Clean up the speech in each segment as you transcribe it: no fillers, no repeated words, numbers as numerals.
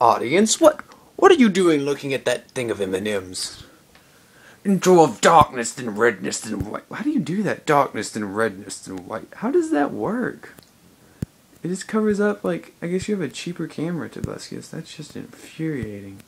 Audience, what are you doing looking at that thing of M&Ms? Into of darkness and redness and white. How do you do that? Darkness and redness and white. How does that work? It just covers up, like, I guess you have a cheaper camera, Tobuscus. That's just infuriating.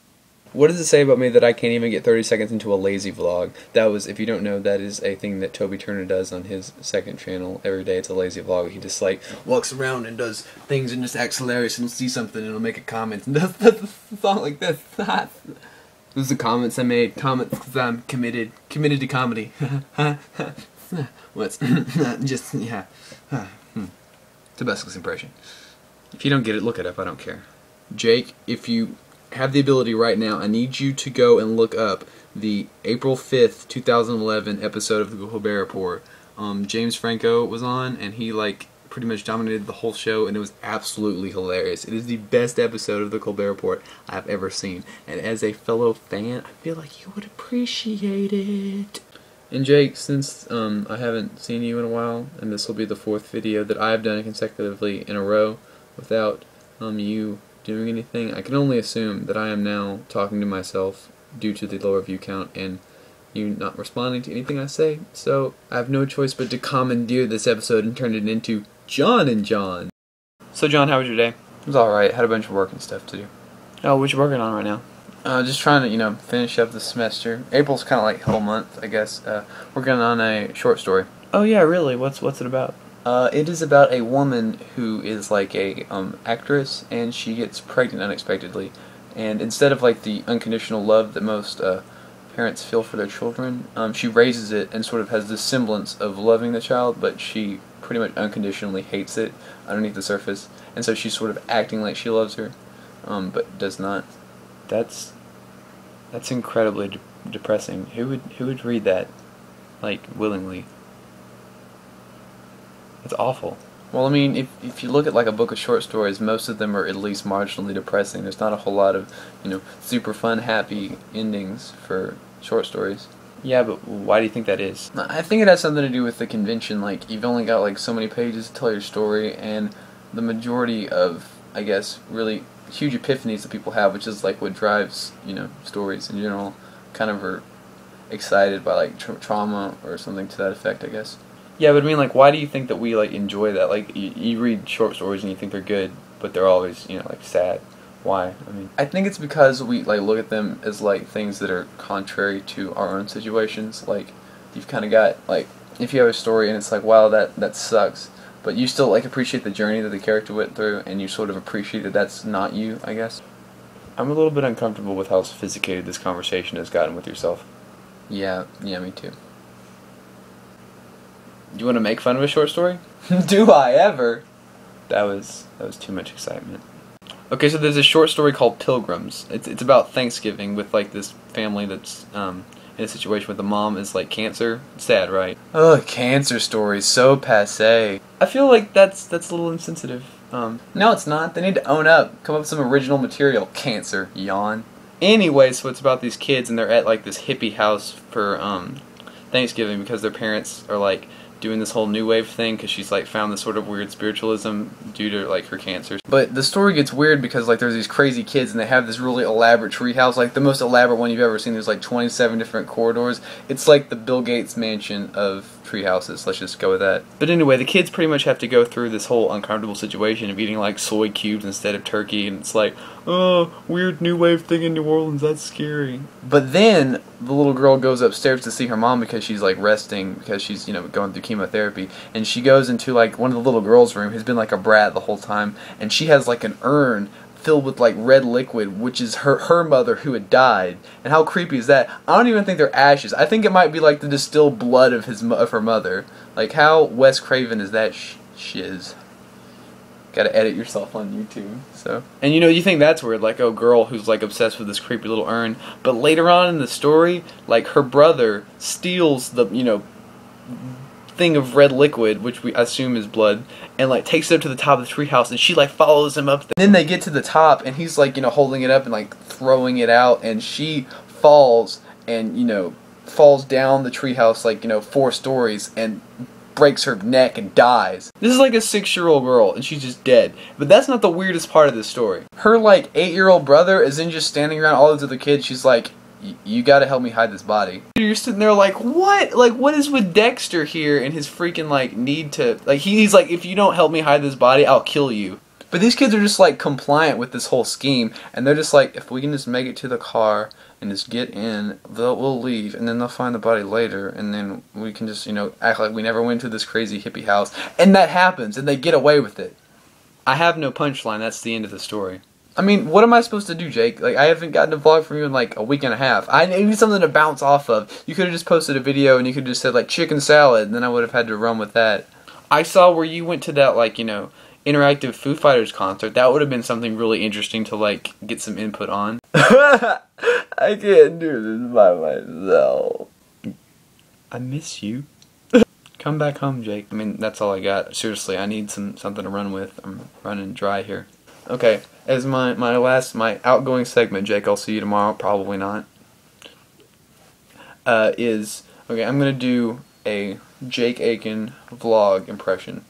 What does it say about me that I can't even get 30 seconds into a lazy vlog? That was, if you don't know, that is a thing that Toby Turner does on his second channel every day. It's a lazy vlog. He just, like, walks around and does things and just acts hilarious, and he'll see something and he'll make a comment and does the song like this. Those are the comments I made. Comments because I'm committed to comedy. What's just, yeah. Tobuscus impression. If you don't get it, look it up. I don't care. Jake, if you have the ability right now, I need you to go and look up the April 5th, 2011 episode of the Colbert Report. James Franco was on, and he, like, pretty much dominated the whole show, and it was absolutely hilarious. It is the best episode of the Colbert Report I've ever seen, and as a fellow fan, I feel like you would appreciate it. And Jake, since I haven't seen you in a while, and this will be the 4th video that I have done consecutively in a row without you doing anything, I can only assume that I am now talking to myself due to the lower view count and you not responding to anything I say, so I have no choice but to commandeer this episode and turn it into John and John. So John, how was your day? It was alright. Had a bunch of work and stuff to do. Oh, what you working on right now? Just trying to, finish up the semester. April's kind of like whole month, I guess. Working on a short story. Oh yeah, really? What's it about? It is about a woman who is like a actress, and she gets pregnant unexpectedly. And instead of like the unconditional love that most parents feel for their children, she raises it and sort of has this semblance of loving the child, but she pretty much unconditionally hates it underneath the surface. And so she's sort of acting like she loves her, but does not. That's incredibly depressing. Who would read that, like, willingly? It's awful. Well, I mean, if you look at like a book of short stories, most of them are at least marginally depressing. There's not a whole lot of, super fun, happy endings for short stories. Yeah, but why do you think that is? I think it has something to do with the convention. Like, you've only got like so many pages to tell your story, and the majority of, I guess, really huge epiphanies that people have, which is like what drives, stories in general, kind of are excited by like trauma or something to that effect, I guess. Yeah, but I mean, like, why do you think that we, like, enjoy that? Like, you read short stories and you think they're good, but they're always, like, sad. Why? I mean, I think it's because we, like, look at them as, like, things that are contrary to our own situations. Like, you've kind of got, like, if you have a story and it's like, wow, that sucks, but you still, like, appreciate the journey that the character went through, and you sort of appreciate that that's not you, I guess. I'm a little bit uncomfortable with how sophisticated this conversation has gotten with yourself. Yeah, me too. Do you want to make fun of a short story? Do I ever? That was too much excitement. Okay, so there's a short story called Pilgrims. It's about Thanksgiving with like this family that's in a situation where the mom is like cancer. Sad, right? Oh, cancer stories, so passé. I feel like that's a little insensitive. No, it's not. They need to own up. Come up with some original material. Cancer, yawn. Anyway, so it's about these kids and they're at like this hippie house for Thanksgiving because their parents are like doing this whole new wave thing because she's like found this sort of weird spiritualism due to like her cancer. But the story gets weird because like there's these crazy kids and they have this really elaborate treehouse, like the most elaborate one you've ever seen. There's like 27 different corridors. It's like the Bill Gates mansion of treehouses. Let's just go with that. But anyway, the kids pretty much have to go through this whole uncomfortable situation of eating like soy cubes instead of turkey, and it's like, oh, weird new wave thing in New Orleans, that's scary. But then the little girl goes upstairs to see her mom because she's like resting because she's going through chemotherapy, and she goes into like one of the little girls' room who's been like a brat the whole time, and she has like an urn filled with like red liquid, which is her mother who had died. And how creepy is that? I don't even think they're ashes. I think it might be like the distilled blood of her mother. Like, how Wes Craven is that shiz? Gotta edit yourself on YouTube. So, and you think that's weird, like, oh, girl who's like obsessed with this creepy little urn. But later on in the story, like, her brother steals the thing of red liquid, which we assume is blood, and like takes it up to the top of the treehouse, and she like follows him up there. And then they get to the top, and he's like holding it up and like throwing it out, and she falls and falls down the treehouse like 4 stories, and breaks her neck and dies. This is like a 6-year-old girl and she's just dead. But that's not the weirdest part of this story. Her like 8-year-old brother is then just standing around all these other kids. She's like, you gotta help me hide this body. You're sitting there like, what? Like, what is with Dexter here and his freaking like need to, like, he's like, if you don't help me hide this body, I'll kill you. But these kids are just like compliant with this whole scheme, and they're just like, if we can just make it to the car and just get in, we'll leave, and then they'll find the body later, and then we can just, you know, act like we never went to this crazy hippie house. And that happens, and they get away with it. I have no punchline. That's the end of the story. I mean, what am I supposed to do, Jake? Like, I haven't gotten a vlog from you in like a week and a half. I need something to bounce off of. You could have just posted a video and you could have just said like chicken salad, and then I would have had to run with that. I saw where you went to that, like, you know, interactive Foo Fighters concert. That would have been something really interesting to like get some input on. I can't do this by myself. I miss you. Come back home, Jake. I mean, that's all I got. Seriously, I need something to run with. I'm running dry here. Okay, as my outgoing segment, Jake, I'll see you tomorrow. Probably not. Okay, I'm gonna do a Jake Aiken vlog impression.